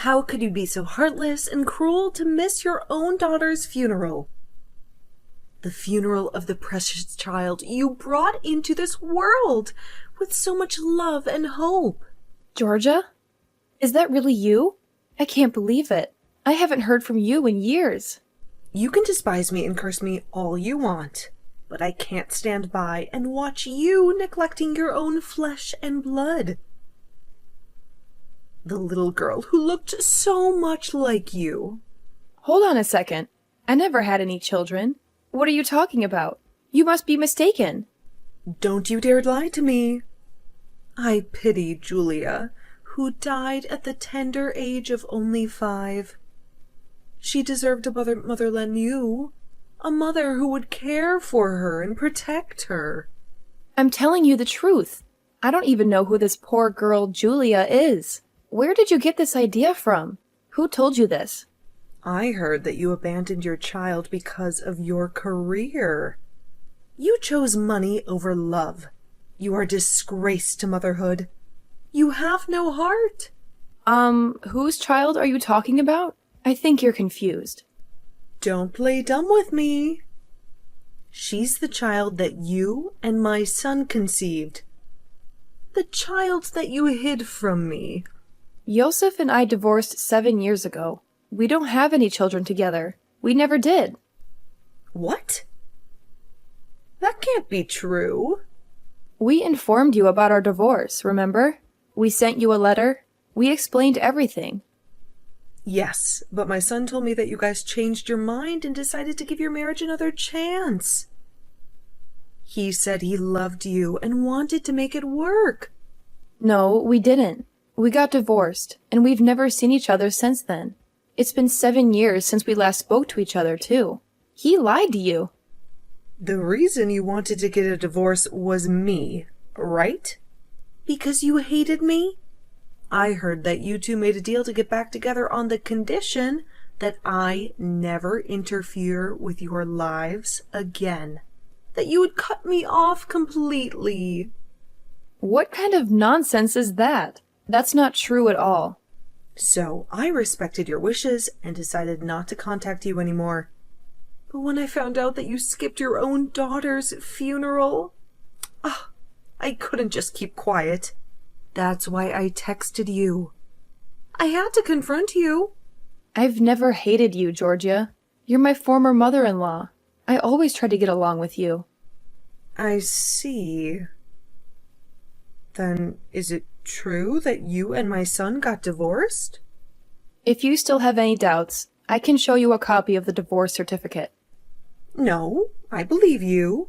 How could you be so heartless and cruel to miss your own daughter's funeral? The funeral of the precious child you brought into this world with so much love and hope. Georgia? Is that really you? I can't believe it. I haven't heard from you in years. You can despise me and curse me all you want, but I can't stand by and watch you neglecting your own flesh and blood. The little girl who looked so much like you. Hold on a second. I never had any children. What are you talking about? You must be mistaken. Don't you dare lie to me. I pity Julia, who died at the tender age of only 5. She deserved a mother than you, a mother who would care for her and protect her. I'm telling you the truth. I don't even know who this poor girl Julia is. Where did you get this idea from? Who told you this? I heard that you abandoned your child because of your career. You chose money over love. You are a disgrace to motherhood. You have no heart. Whose child are you talking about? I think you're confused. Don't play dumb with me. She's the child that you and my son conceived. The child that you hid from me. Yosef and I divorced 7 years ago. We don't have any children together. We never did. What? That can't be true. We informed you about our divorce, remember? We sent you a letter. We explained everything. Yes, but my son told me that you guys changed your mind and decided to give your marriage another chance. He said he loved you and wanted to make it work. No, we didn't. We got divorced, and we've never seen each other since then. It's been 7 years since we last spoke to each other, too. He lied to you. The reason you wanted to get a divorce was me, right? Because you hated me? I heard that you two made a deal to get back together on the condition that I never interfere with your lives again. That you would cut me off completely. What kind of nonsense is that? That's not true at all. So I respected your wishes and decided not to contact you anymore. But when I found out that you skipped your own daughter's funeral, I couldn't just keep quiet. That's why I texted you. I had to confront you. I've never hated you, Georgia. You're my former mother-in-law. I always try to get along with you. I see. Then is it true that you and my son got divorced? If you still have any doubts, I can show you a copy of the divorce certificate. No, I believe you.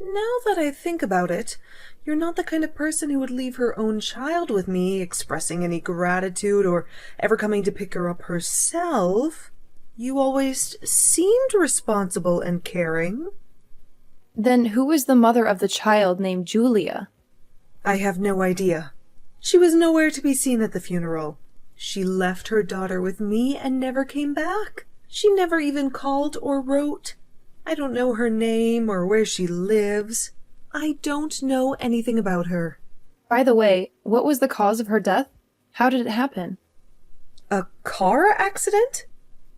Now that I think about it, you're not the kind of person who would leave her own child with me, expressing any gratitude or ever coming to pick her up herself. You always seemed responsible and caring. Then who is the mother of the child named Julia? I have no idea. She was nowhere to be seen at the funeral. She left her daughter with me and never came back. She never even called or wrote. I don't know her name or where she lives. I don't know anything about her. By the way, what was the cause of her death? How did it happen? A car accident?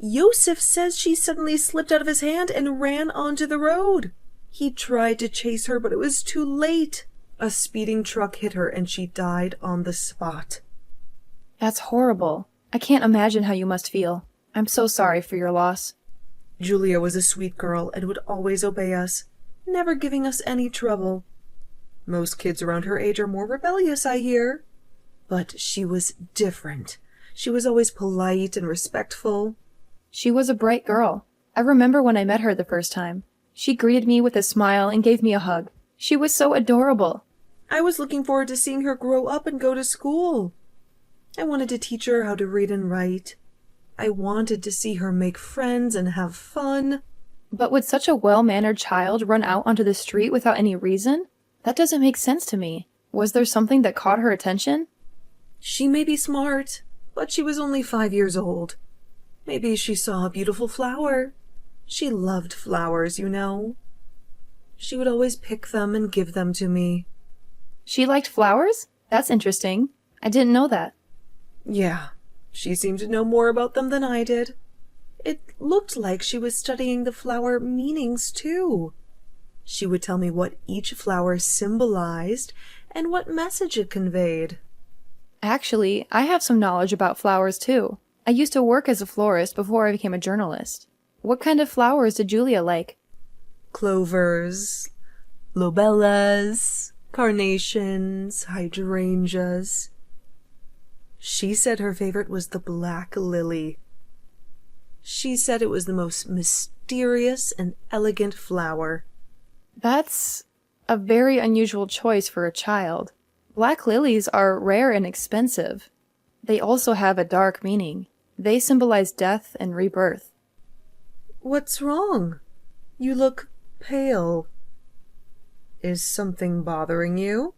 Yosef says she suddenly slipped out of his hand and ran onto the road. He tried to chase her, but it was too late. A speeding truck hit her and she died on the spot. That's horrible. I can't imagine how you must feel. I'm so sorry for your loss. Julia was a sweet girl and would always obey us, never giving us any trouble. Most kids around her age are more rebellious, I hear. But she was different. She was always polite and respectful. She was a bright girl. I remember when I met her the first time. She greeted me with a smile and gave me a hug. She was so adorable. I was looking forward to seeing her grow up and go to school. I wanted to teach her how to read and write. I wanted to see her make friends and have fun. But would such a well-mannered child run out onto the street without any reason? That doesn't make sense to me. Was there something that caught her attention? She may be smart, but she was only 5 years old. Maybe she saw a beautiful flower. She loved flowers, you know. She would always pick them and give them to me. She liked flowers? That's interesting. I didn't know that. Yeah, She seemed to know more about them than I did. It looked like she was studying the flower meanings, too. She would tell me what each flower symbolized and what message it conveyed. Actually, I have some knowledge about flowers too. I used to work as a florist before I became a journalist. What kind of flowers did Julia like? Clovers, lobellas, carnations, hydrangeas. She said her favorite was the black lily. She said it was the most mysterious and elegant flower. That's a very unusual choice for a child. Black lilies are rare and expensive. They also have a dark meaning. They symbolize death and rebirth. What's wrong? You look pale. Is something bothering you?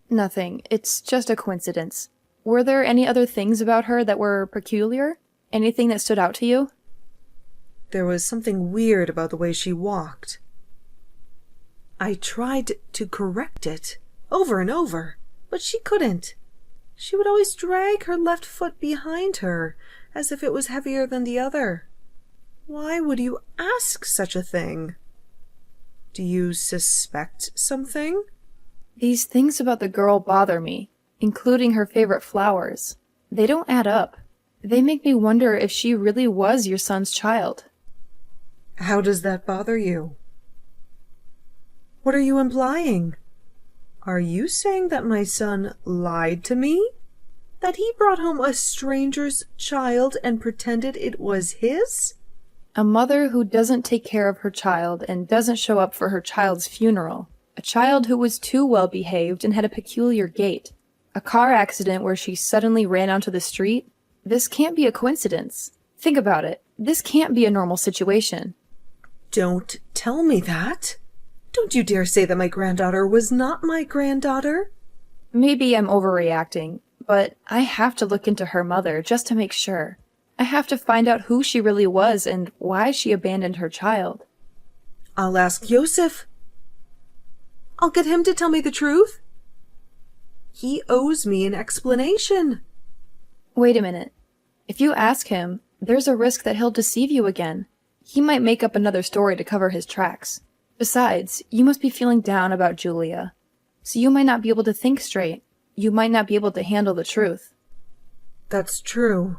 Nothing. It's just a coincidence. Were there any other things about her that were peculiar? Anything that stood out to you? There was something weird about the way she walked. I tried to correct it over and over, but she couldn't. She would always drag her left foot behind her, as if it was heavier than the other. Why would you ask such a thing? Do you suspect something? These things about the girl bother me, including her favorite flowers. They don't add up. They make me wonder if she really was your son's child. How does that bother you? What are you implying? Are you saying that my son lied to me? That he brought home a stranger's child and pretended it was his? A mother who doesn't take care of her child and doesn't show up for her child's funeral. A child who was too well behaved and had a peculiar gait. A car accident where she suddenly ran onto the street. This can't be a coincidence. Think about it. This can't be a normal situation. Don't tell me that. Don't you dare say that my granddaughter was not my granddaughter. Maybe I'm overreacting, but I have to look into her mother just to make sure. I have to find out who she really was and why she abandoned her child. I'll ask Yosef. I'll get him to tell me the truth. He owes me an explanation. Wait a minute. If you ask him, there's a risk that he'll deceive you again. He might make up another story to cover his tracks. Besides, you must be feeling down about Julia. So you might not be able to think straight. You might not be able to handle the truth. That's true.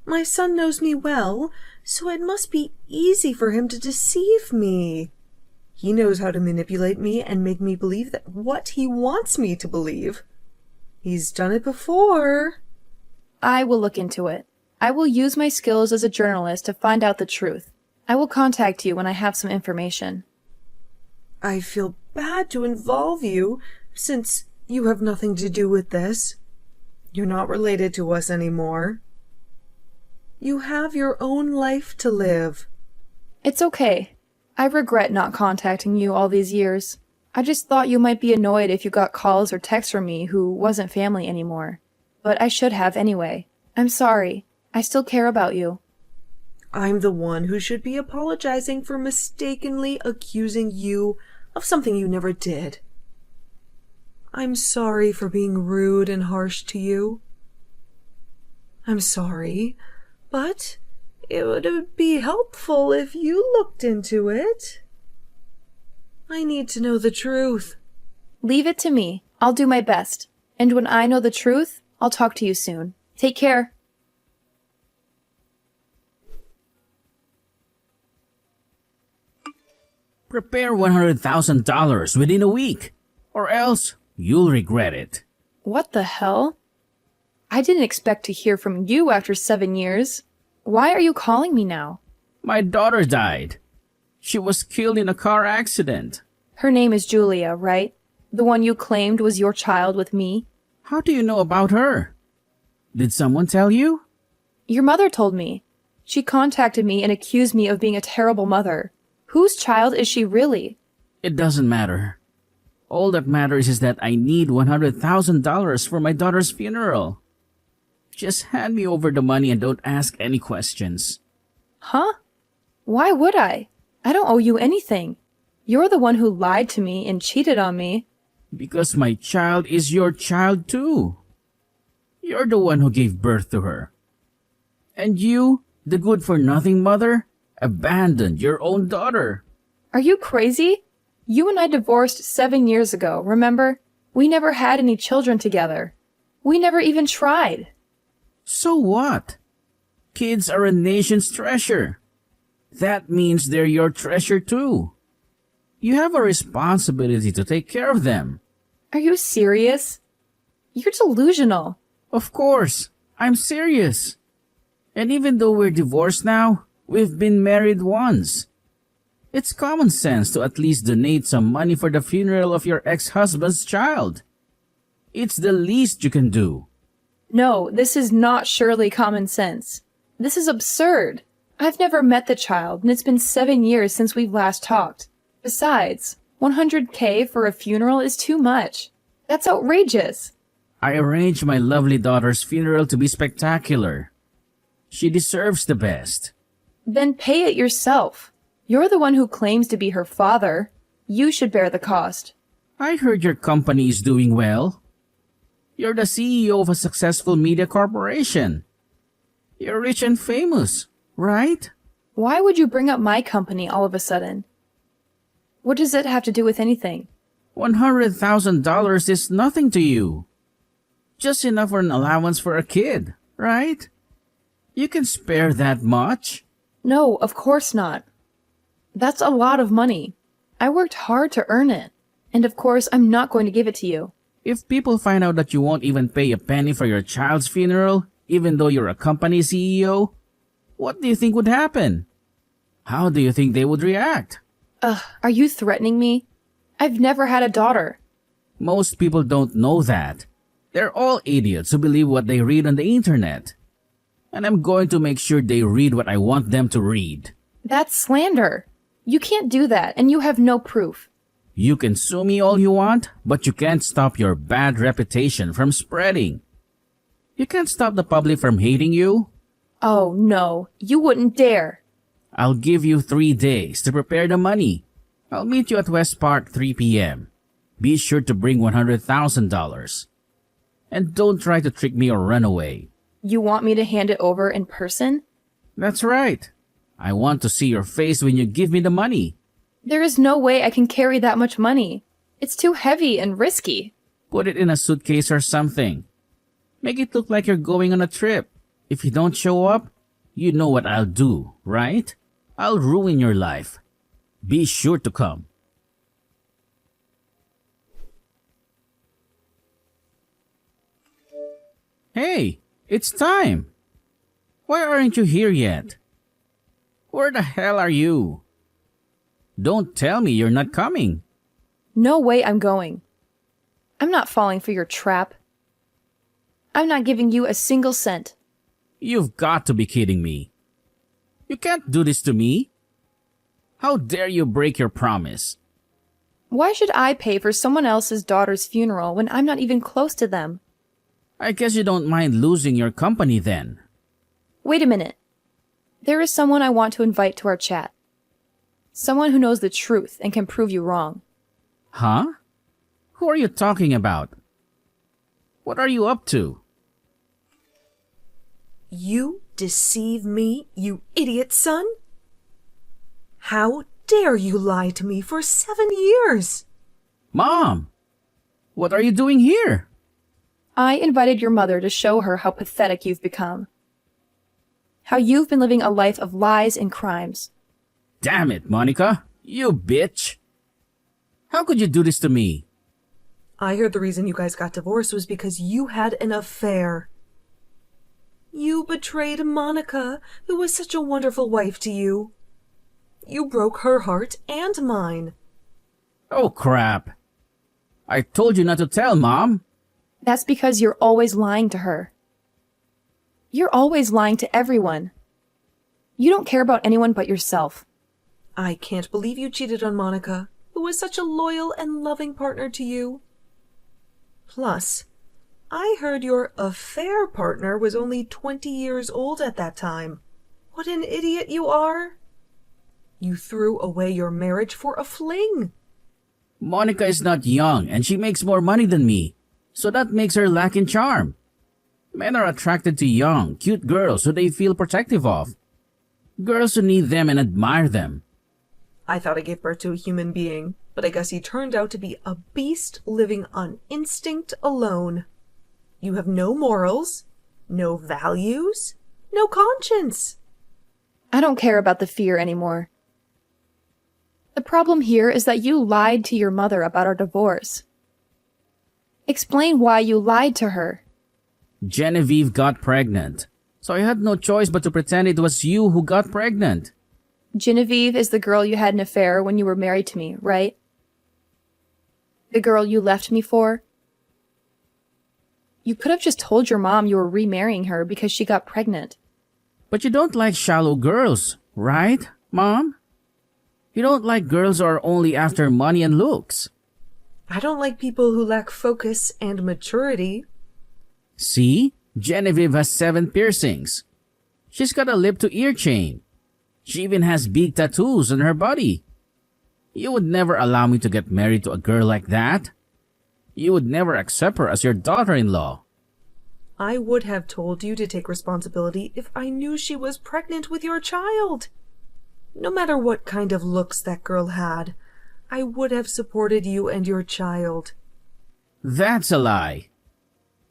My son knows me well, so it must be easy for him to deceive me. He knows how to manipulate me and make me believe that what he wants me to believe. He's done it before. I will look into it. I will use my skills as a journalist to find out the truth. I will contact you when I have some information. I feel bad to involve you, since you have nothing to do with this. You're not related to us anymore. You have your own life to live. It's okay. I regret not contacting you all these years. I just thought you might be annoyed if you got calls or texts from me who wasn't family anymore. But I should have anyway. I'm sorry. I still care about you. I'm the one who should be apologizing for mistakenly accusing you of something you never did. I'm sorry for being rude and harsh to you. I'm sorry, but it would be helpful if you looked into it. I need to know the truth. Leave it to me. I'll do my best. And when I know the truth, I'll talk to you soon. Take care. Prepare $100,000 within a week, or else you'll regret it. What the hell? I didn't expect to hear from you after 7 years. Why are you calling me now? My daughter died. She was killed in a car accident. Her name is Julia, right? The one you claimed was your child with me? How do you know about her? Did someone tell you? Your mother told me. She contacted me and accused me of being a terrible mother. Whose child is she really? It doesn't matter. All that matters is that I need $100,000 for my daughter's funeral. Just hand me over the money and don't ask any questions. Huh? Why would I? I don't owe you anything. You're the one who lied to me and cheated on me. Because my child is your child too. You're the one who gave birth to her. And you, the good-for-nothing mother, abandoned your own daughter. Are you crazy? You and I divorced 7 years ago, remember? We never had any children together. We never even tried. So what? Kids are a nation's treasure. That means they're your treasure too. You have a responsibility to take care of them. Are you serious? You're delusional. Of course, I'm serious. And even though we're divorced now, we've been married once. It's common sense to at least donate some money for the funeral of your ex-husband's child. It's the least you can do. No, this is not surely common sense. This is absurd. I've never met the child, and it's been 7 years since we've last talked. Besides, $100K for a funeral is too much. That's outrageous. I arranged my lovely daughter's funeral to be spectacular. She deserves the best. Then pay it yourself. You're the one who claims to be her father. You should bear the cost. I heard your company is doing well. You're the CEO of a successful media corporation. You're rich and famous, right? Why would you bring up my company all of a sudden? What does it have to do with anything? $100,000 is nothing to you. Just enough for an allowance for a kid, right? You can spare that much. No, of course not. That's a lot of money. I worked hard to earn it. And of course, I'm not going to give it to you. If people find out that you won't even pay a penny for your child's funeral, even though you're a company CEO, what do you think would happen? How do you think they would react? Are you threatening me? I've never had a daughter. Most people don't know that. They're all idiots who believe what they read on the internet. And I'm going to make sure they read what I want them to read. That's slander. You can't do that, and you have no proof. You can sue me all you want, but you can't stop your bad reputation from spreading. You can't stop the public from hating you. Oh, no, you wouldn't dare. I'll give you 3 days to prepare the money. I'll meet you at West Park 3 p.m. Be sure to bring $100,000. And don't try to trick me or run away. You want me to hand it over in person? That's right. I want to see your face when you give me the money. There is no way I can carry that much money. It's too heavy and risky. Put it in a suitcase or something. Make it look like you're going on a trip. If you don't show up, you know what I'll do, right? I'll ruin your life. Be sure to come. Hey, it's time. Why aren't you here yet? Where the hell are you? Don't tell me you're not coming. No way I'm going. I'm not falling for your trap. I'm not giving you a single cent. You've got to be kidding me. You can't do this to me. How dare you break your promise? Why should I pay for someone else's daughter's funeral when I'm not even close to them? I guess you don't mind losing your company then. Wait a minute. There is someone I want to invite to our chat. Someone who knows the truth and can prove you wrong. Huh? Who are you talking about? What are you up to? You deceive me, you idiot son? How dare you lie to me for 7 years? Mom! What are you doing here? I invited your mother to show her how pathetic you've become. How you've been living a life of lies and crimes. Damn it, Monica! You bitch! How could you do this to me? I heard the reason you guys got divorced was because you had an affair. You betrayed Monica, who was such a wonderful wife to you. You broke her heart and mine. Oh crap! I told you not to tell, Mom! That's because you're always lying to her. You're always lying to everyone. You don't care about anyone but yourself. I can't believe you cheated on Monica, who was such a loyal and loving partner to you. Plus, I heard your affair partner was only 20 years old at that time. What an idiot you are! You threw away your marriage for a fling. Monica is not young and she makes more money than me, so that makes her lack in charm. Men are attracted to young, cute girls who they feel protective of. Girls who need them and admire them. I thought I gave birth to a human being, but I guess he turned out to be a beast living on instinct alone. You have no morals, no values, no conscience. I don't care about the fear anymore. The problem here is that you lied to your mother about our divorce. Explain why you lied to her. Genevieve got pregnant, so I had no choice but to pretend it was you who got pregnant. Genevieve is the girl you had an affair when you were married to me, right? The girl you left me for? You could have just told your mom you were remarrying her because she got pregnant. But you don't like shallow girls, right, Mom? You don't like girls who are only after money and looks. I don't like people who lack focus and maturity. See? Genevieve has 7 piercings. She's got a lip-to-ear chain. She even has big tattoos on her body. You would never allow me to get married to a girl like that. You would never accept her as your daughter-in-law. I would have told you to take responsibility if I knew she was pregnant with your child. No matter what kind of looks that girl had, I would have supported you and your child. That's a lie.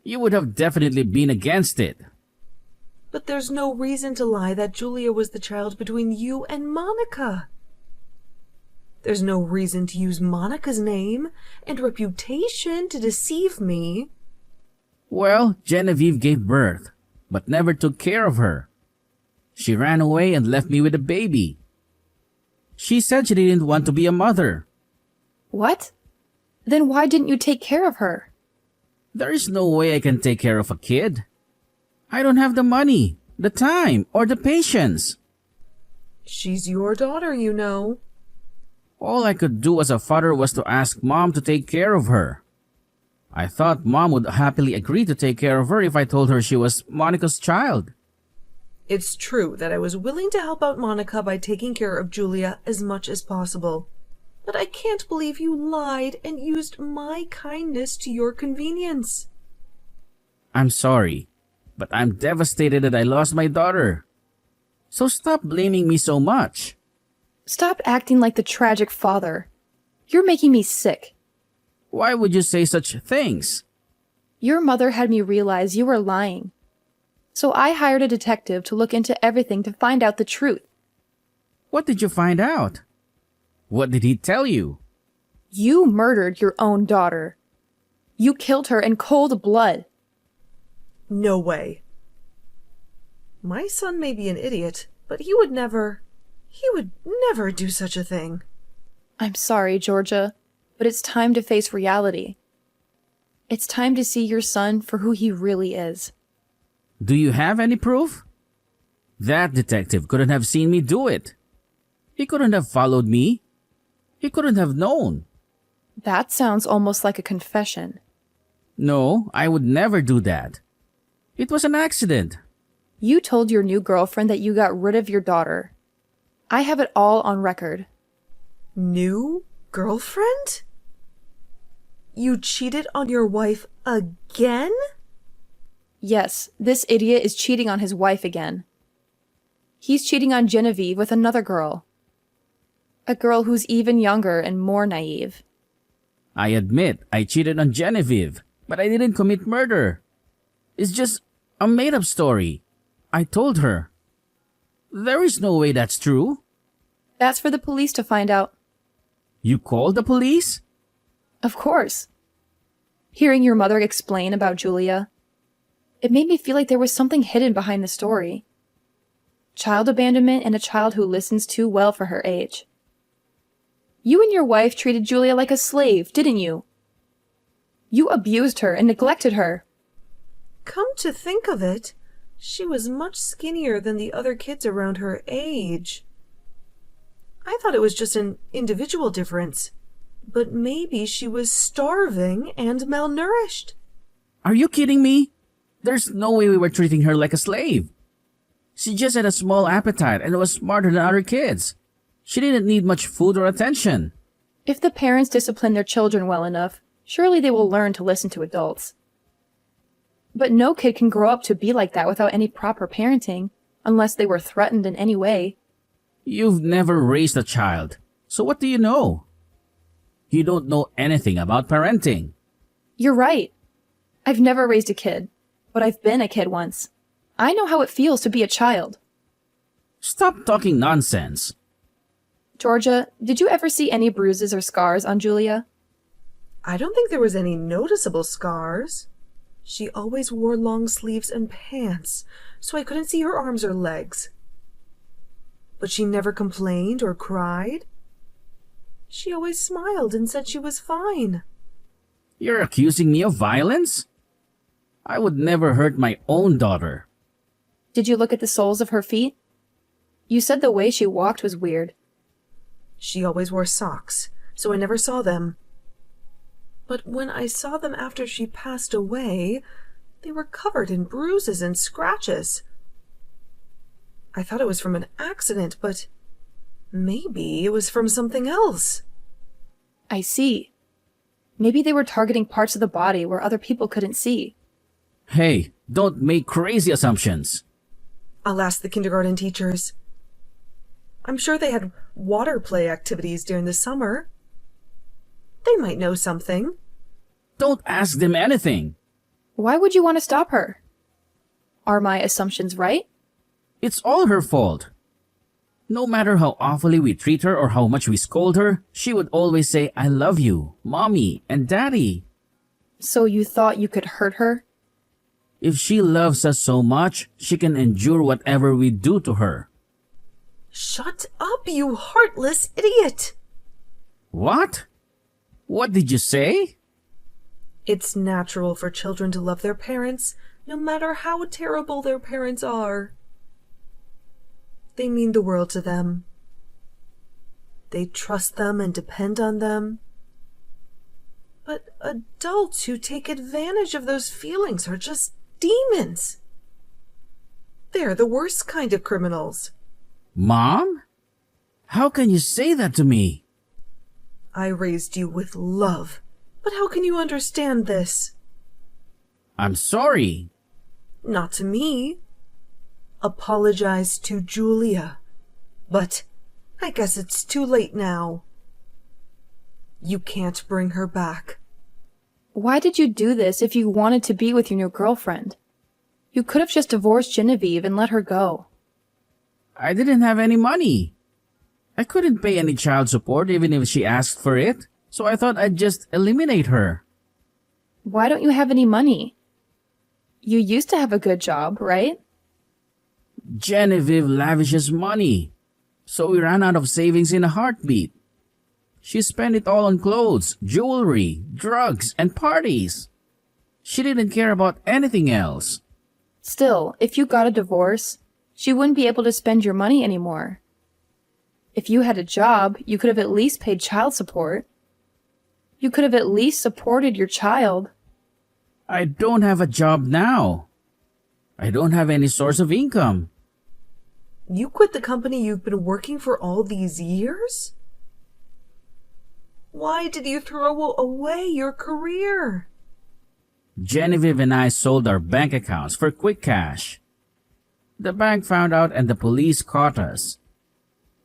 You would have definitely been against it. But there's no reason to lie that Julia was the child between you and Monica. There's no reason to use Monica's name and reputation to deceive me. Well, Genevieve gave birth, but never took care of her. She ran away and left me with a baby. She said she didn't want to be a mother. What? Then why didn't you take care of her? There is no way I can take care of a kid. I don't have the money, the time, or the patience. She's your daughter, you know. All I could do as a father was to ask Mom to take care of her. I thought Mom would happily agree to take care of her if I told her she was Monica's child. It's true that I was willing to help out Monica by taking care of Julia as much as possible. But I can't believe you lied and used my kindness to your convenience. I'm sorry, but I'm devastated that I lost my daughter. So stop blaming me so much. Stop acting like the tragic father. You're making me sick. Why would you say such things? Your mother had me realize you were lying. So I hired a detective to look into everything to find out the truth. What did you find out? What did he tell you? You murdered your own daughter. You killed her in cold blood. No way. My son may be an idiot, but he would never do such a thing. I'm sorry, Georgia, but it's time to face reality. It's time to see your son for who he really is. Do you have any proof? That detective couldn't have seen me do it. He couldn't have followed me. He couldn't have known. That sounds almost like a confession. No, I would never do that. It was an accident. You told your new girlfriend that you got rid of your daughter. I have it all on record. New girlfriend? You cheated on your wife again? Yes, this idiot is cheating on his wife again. He's cheating on Genevieve with another girl. A girl who's even younger and more naive. I admit I cheated on Genevieve, but I didn't commit murder. It's just a made-up story. I told her. There is no way that's true. That's for the police to find out. You called the police? Of course. Hearing your mother explain about Julia, it made me feel like there was something hidden behind the story. Child abandonment and a child who listens too well for her age. You and your wife treated Julia like a slave, didn't you? You abused her and neglected her. Come to think of it, she was much skinnier than the other kids around her age. I thought it was just an individual difference, but maybe she was starving and malnourished. Are you kidding me? There's no way we were treating her like a slave. She just had a small appetite and was smarter than other kids. She didn't need much food or attention. If the parents discipline their children well enough, surely they will learn to listen to adults. But no kid can grow up to be like that without any proper parenting, unless they were threatened in any way. You've never raised a child, so what do you know? You don't know anything about parenting. You're right. I've never raised a kid, but I've been a kid once. I know how it feels to be a child. Stop talking nonsense. Georgia, did you ever see any bruises or scars on Julia? I don't think there was any noticeable scars. She always wore long sleeves and pants, so I couldn't see her arms or legs. But she never complained or cried. She always smiled and said she was fine. You're accusing me of violence? I would never hurt my own daughter. Did you look at the soles of her feet? You said the way she walked was weird. She always wore socks, so I never saw them. But when I saw them after she passed away, they were covered in bruises and scratches. I thought it was from an accident, but maybe it was from something else. I see. Maybe they were targeting parts of the body where other people couldn't see. Hey, don't make crazy assumptions. I'll ask the kindergarten teachers. I'm sure they had water play activities during the summer. They might know something. Don't ask them anything. Why would you want to stop her? Are my assumptions right? It's all her fault. No matter how awfully we treat her or how much we scold her, she would always say, "I love you, Mommy and Daddy." So you thought you could hurt her? If she loves us so much, she can endure whatever we do to her. Shut up, you heartless idiot! What? What did you say? It's natural for children to love their parents, no matter how terrible their parents are. They mean the world to them. They trust them and depend on them. But adults who take advantage of those feelings are just demons. They're the worst kind of criminals. Mom? How can you say that to me? I raised you with love, but how can you understand this? I'm sorry. Not to me. Apologize to Julia. But I guess it's too late now. You can't bring her back. Why did you do this if you wanted to be with your new girlfriend? You could have just divorced Genevieve and let her go. I didn't have any money. I couldn't pay any child support even if she asked for it, so I thought I'd just eliminate her. Why don't you have any money? You used to have a good job, right? Genevieve lavishes money, so we ran out of savings in a heartbeat. She spent it all on clothes, jewelry, drugs, and parties. She didn't care about anything else. Still, if you got a divorce, she wouldn't be able to spend your money anymore. If you had a job, you could have at least paid child support. You could have at least supported your child. I don't have a job now. I don't have any source of income. You quit the company you've been working for all these years? Why did you throw away your career? Genevieve and I sold our bank accounts for quick cash. The bank found out and the police caught us.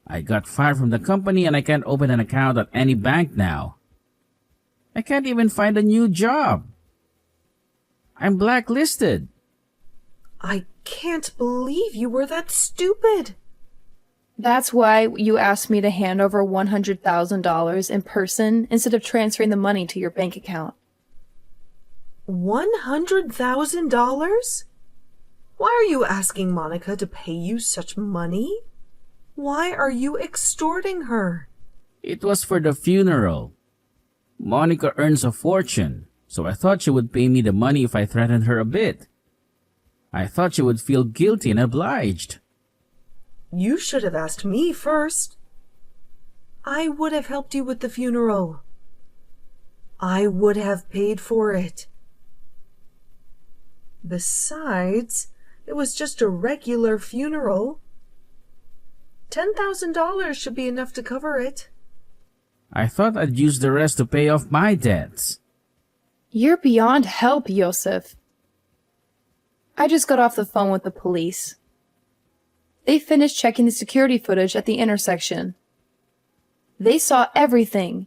I got fired from the company and I can't open an account at any bank now. I can't even find a new job. I'm blacklisted. I can't believe you were that stupid. That's why you asked me to hand over $100,000 in person instead of transferring the money to your bank account. $100,000? Why are you asking Monica to pay you such money? Why are you extorting her? It was for the funeral. Monica earns a fortune, so I thought she would pay me the money if I threatened her a bit. I thought she would feel guilty and obliged. You should have asked me first. I would have helped you with the funeral. I would have paid for it. Besides, it was just a regular funeral. $10,000 should be enough to cover it. I thought I'd use the rest to pay off my debts. You're beyond help, Yosef. I just got off the phone with the police. They finished checking the security footage at the intersection. They saw everything.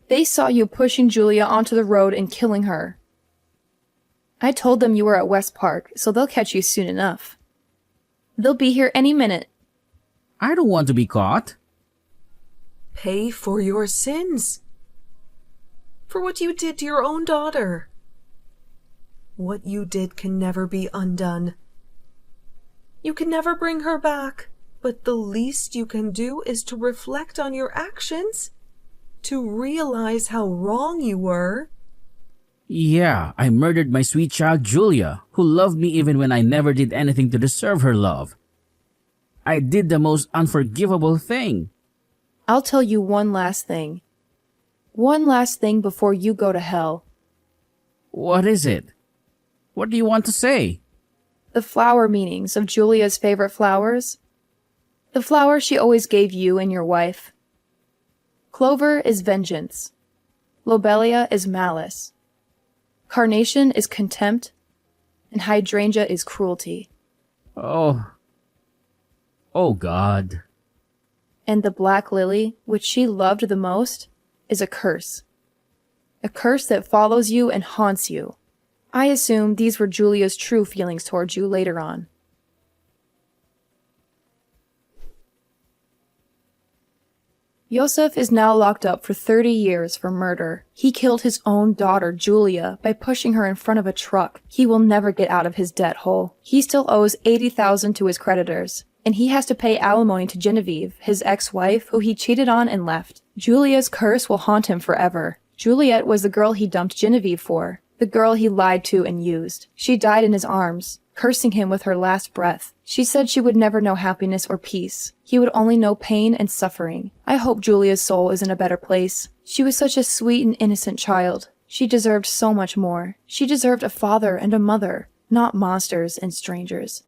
They saw you pushing Julia onto the road and killing her. I told them you were at West Park, so they'll catch you soon enough. They'll be here any minute. I don't want to be caught. Pay for your sins. For what you did to your own daughter. What you did can never be undone. You can never bring her back, but the least you can do is to reflect on your actions, to realize how wrong you were. Yeah, I murdered my sweet child Julia, who loved me even when I never did anything to deserve her love. I did the most unforgivable thing. I'll tell you one last thing. One last thing before you go to hell. What is it? What do you want to say? The flower meanings of Julia's favorite flowers. The flower she always gave you and your wife. Clover is vengeance. Lobelia is malice. Carnation is contempt. And hydrangea is cruelty. Oh God. And the black lily, which she loved the most, is a curse. A curse that follows you and haunts you. I assume these were Julia's true feelings towards you later on. Yosef is now locked up for 30 years for murder. He killed his own daughter, Julia, by pushing her in front of a truck. He will never get out of his debt hole. He still owes $80,000 to his creditors, and he has to pay alimony to Genevieve, his ex-wife, who he cheated on and left. Julia's curse will haunt him forever. Juliet was the girl he dumped Genevieve for, the girl he lied to and used. She died in his arms, cursing him with her last breath. She said she would never know happiness or peace. He would only know pain and suffering. I hope Julia's soul is in a better place. She was such a sweet and innocent child. She deserved so much more. She deserved a father and a mother, not monsters and strangers.